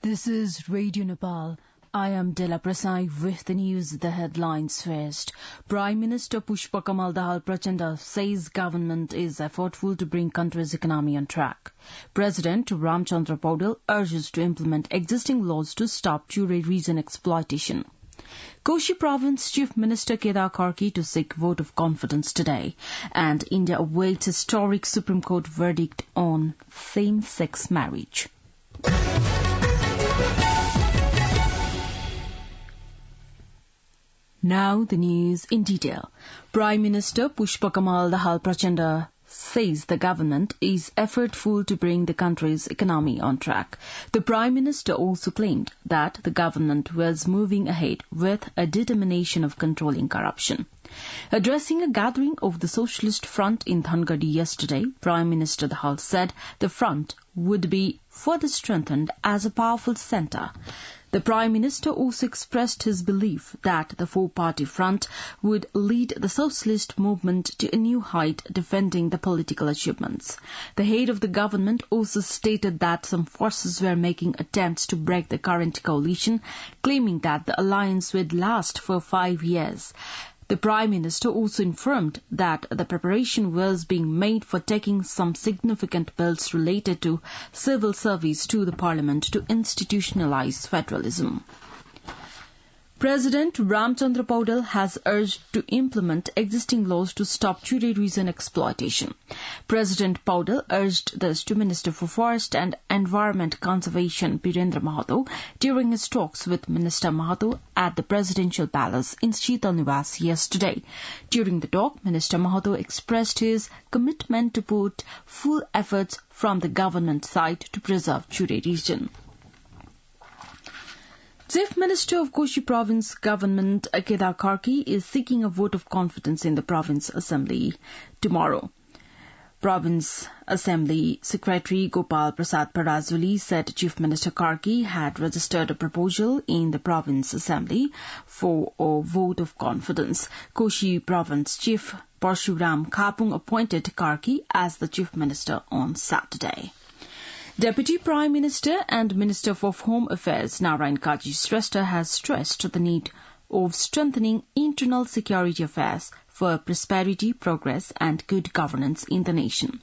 This is Radio Nepal. I am Dela Prasai with the news, the headlines first. Prime Minister Pushpa Kamal Dahal Prachanda says government is effortful to bring country's economy on track. President Ramchandra Paudel urges to implement existing laws to stop Chure region exploitation. Koshi Province Chief Minister Kedar Karki to seek vote of confidence today, and India awaits historic Supreme Court verdict on same-sex marriage. Now the news in detail. Prime Minister Pushpa Kamal Dahal Prachanda says the government is effortful to bring the country's economy on track. The Prime Minister also claimed that the government was moving ahead with a determination of controlling corruption. Addressing a gathering of the Socialist Front in Dhangadi yesterday, Prime Minister Dahal said the front would be further strengthened as a powerful centre. The Prime Minister also expressed his belief that the four-party front would lead the socialist movement to a new height, defending the political achievements. The head of the government also stated that some forces were making attempts to break the current coalition, claiming that the alliance would last for 5 years. The Prime Minister also informed that the preparation was being made for taking some significant bills related to civil service to the Parliament to institutionalize federalism. President Ramchandra Paudel has urged to implement existing laws to stop Chure region exploitation. President Paudel urged this to Minister for Forest and Environment Conservation Birendra Mahato during his talks with Minister Mahato at the Presidential Palace in Sheetal Niwas yesterday. During the talk, Minister Mahato expressed his commitment to put full efforts from the government side to preserve Chure region. Chief Minister of Koshi Province Government Kedar Karki is seeking a vote of confidence in the Province Assembly tomorrow. Province Assembly Secretary Gopal Prasad Parazuli said Chief Minister Karki had registered a proposal in the Province Assembly for a vote of confidence. Koshi Province Chief Parshuram Khapung appointed Karki as the Chief Minister on Saturday. Deputy Prime Minister and Minister for Home Affairs Narayan Kaji Shrestha has stressed the need of strengthening internal security affairs for prosperity, progress and good governance in the nation.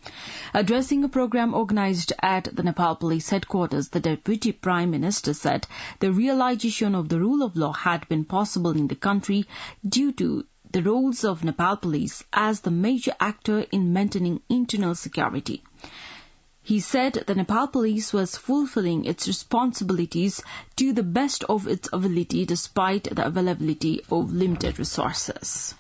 Addressing a program organized at the Nepal Police Headquarters, the Deputy Prime Minister said the realization of the rule of law had been possible in the country due to the roles of Nepal Police as the major actor in maintaining internal security. He said the Nepal Police was fulfilling its responsibilities to the best of its ability despite the availability of limited resources.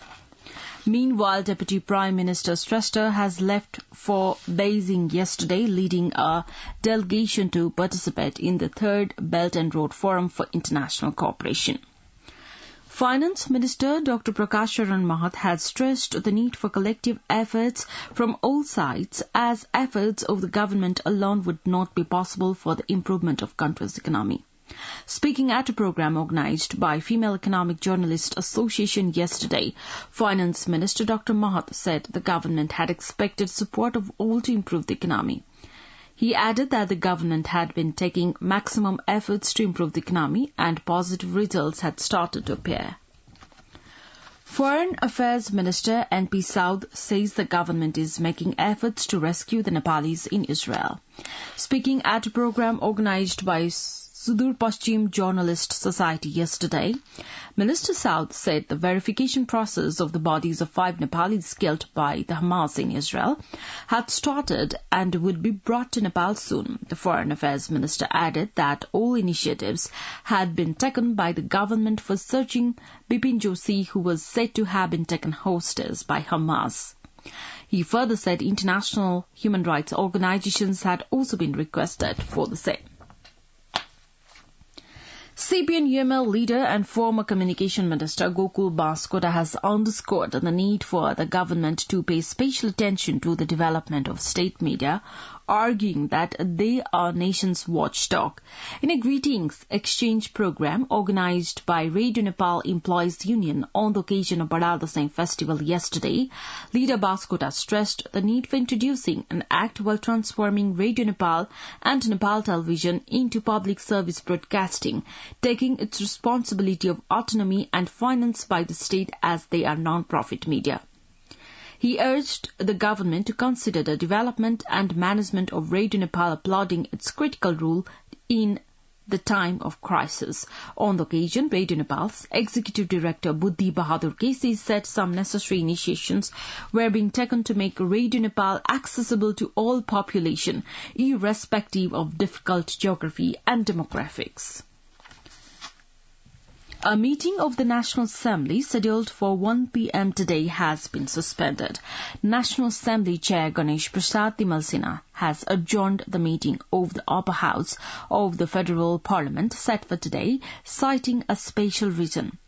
Meanwhile, Deputy Prime Minister Shrestha has left for Beijing yesterday, leading a delegation to participate in the Third Belt and Road Forum for International Cooperation. Finance Minister Dr. Prakash Charan Mahat has stressed the need for collective efforts from all sides, as efforts of the government alone would not be possible for the improvement of country's economy. Speaking at a program organized by Female Economic Journalists Association yesterday, Finance Minister Dr. Mahat said the government had expected support of all to improve the economy. He added that the government had been taking maximum efforts to improve the economy and positive results had started to appear. Foreign Affairs Minister N.P. Saud says the government is making efforts to rescue the Nepalis in Israel. Speaking at a program organized by Sudur Paschim Journalist Society yesterday, Minister Saud said the verification process of the bodies of 5 Nepalis killed by the Hamas in Israel had started and would be brought to Nepal soon. The Foreign Affairs Minister added that all initiatives had been taken by the government for searching Bipin Joshi, who was said to have been taken hostage by Hamas. He further said international human rights organizations had also been requested for the same. CPN-UML leader and former Communication Minister Gokul Baskoda has underscored the need for the government to pay special attention to the development of state media arguing that they are nation's watchdog. In a greetings exchange program organized by Radio Nepal Employees Union on the occasion of Badal Dasain festival yesterday, leader Baskota stressed the need for introducing an act while transforming Radio Nepal and Nepal Television into public service broadcasting, taking its responsibility of autonomy and finance by the state as they are non-profit media. He urged the government to consider the development and management of Radio Nepal, applauding its critical role in the time of crisis. On the occasion, Radio Nepal's Executive Director Buddhi Bahadur Kesi said some necessary initiations were being taken to make Radio Nepal accessible to all population, irrespective of difficult geography and demographics. A meeting of the National Assembly scheduled for 1 p.m. today has been suspended. National Assembly Chair Ganesh Prasad Timalsina has adjourned the meeting of the upper house of the Federal Parliament set for today, citing a special reason.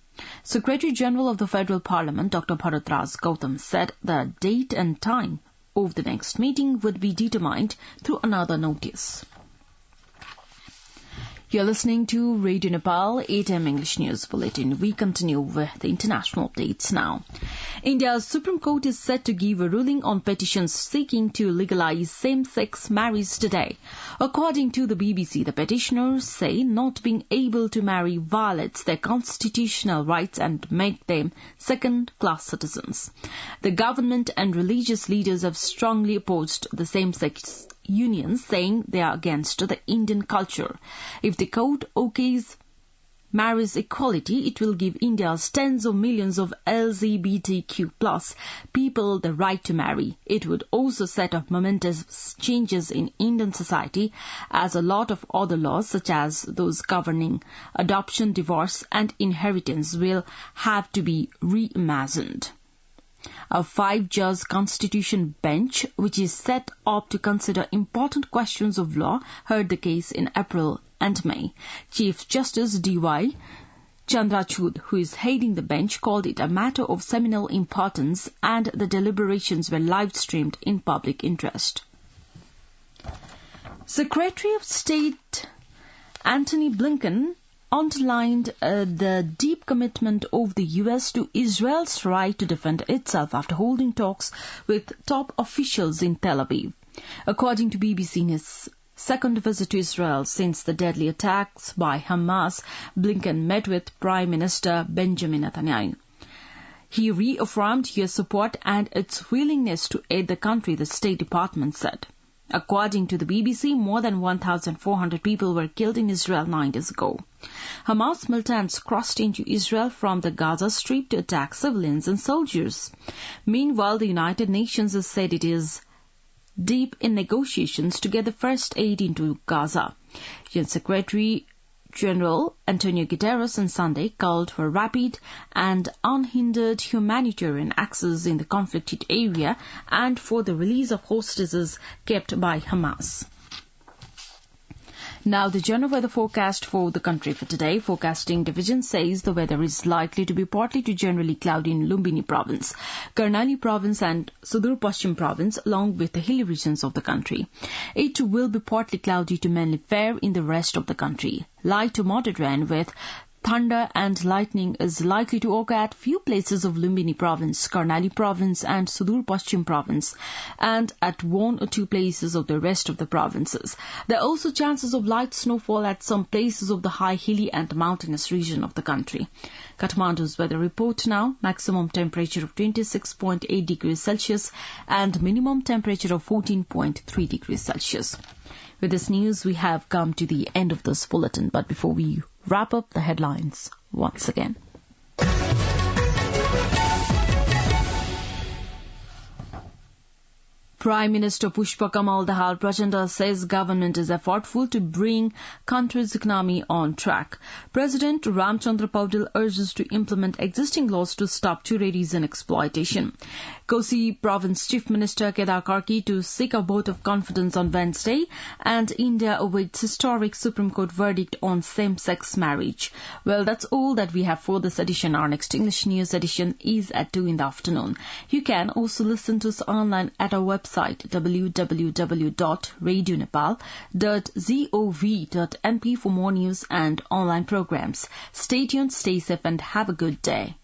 Secretary General of the Federal Parliament, Dr. Bharatraj Gautam, said the date and time of the next meeting would be determined through another notice. You're listening to Radio Nepal 8 a.m. English News Bulletin. We continue with the international updates now. India's Supreme Court is set to give a ruling on petitions seeking to legalize same-sex marriage today. According to the BBC, the petitioners say not being able to marry violates their constitutional rights and make them second-class citizens. The government and religious leaders have strongly opposed the same-sex unions, saying they are against the Indian culture. If the court okays marriage equality, it will give India's tens of millions of LGBTQ plus people the right to marry. It would also set up momentous changes in Indian society, as a lot of other laws, such as those governing adoption, divorce and inheritance, will have to be reimagined. A 5-judge constitution bench, which is set up to consider important questions of law, heard the case in April and May. Chief Justice D.Y. Chandrachud, who is heading the bench, called it a matter of seminal importance, and the deliberations were live-streamed in public interest. Secretary of State Antony Blinken underlined the deep commitment of the U.S. to Israel's right to defend itself after holding talks with top officials in Tel Aviv. According to BBC, in his second visit to Israel since the deadly attacks by Hamas, Blinken met with Prime Minister Benjamin Netanyahu. He reaffirmed U.S. support and its willingness to aid the country, the State Department said. According to the BBC, more than 1,400 people were killed in Israel 9 days ago. Hamas militants crossed into Israel from the Gaza Strip to attack civilians and soldiers. Meanwhile, the United Nations has said it is deep in negotiations to get the first aid into Gaza. UN Secretary General Antonio Guterres on Sunday called for rapid and unhindered humanitarian access in the conflicted area and for the release of hostages kept by Hamas. Now, the general weather forecast for the country for today. Forecasting division says the weather is likely to be partly to generally cloudy in Lumbini province, Karnali province and Sudur Paschim province, along with the hilly regions of the country. It will be partly cloudy to mainly fair in the rest of the country. Light to moderate rain with thunder and lightning is likely to occur at few places of Lumbini province, Karnali province and Sudur Paschim province, and at 1 or 2 places of the rest of the provinces. There are also chances of light snowfall at some places of the high, hilly and mountainous region of the country. Kathmandu's weather report now: maximum temperature of 26.8 degrees Celsius and minimum temperature of 14.3 degrees Celsius. With this news, we have come to the end of this bulletin, but before we wrap up the headlines once again. Prime Minister Pushpa Kamal Dahal Prachanda says government is effortful to bring country's economy on track. President Ramchandra Paudel urges to implement existing laws to stop tourism exploitation. Kosi Province Chief Minister Kedar Karki to seek a vote of confidence on Wednesday, and India awaits historic Supreme Court verdict on same-sex marriage. Well, that's all that we have for this edition. Our next English news edition is at 2 in the afternoon. You can also listen to us online at our website website www.radionepal.gov.np for more news and online programs. Stay tuned, stay safe, and have a good day.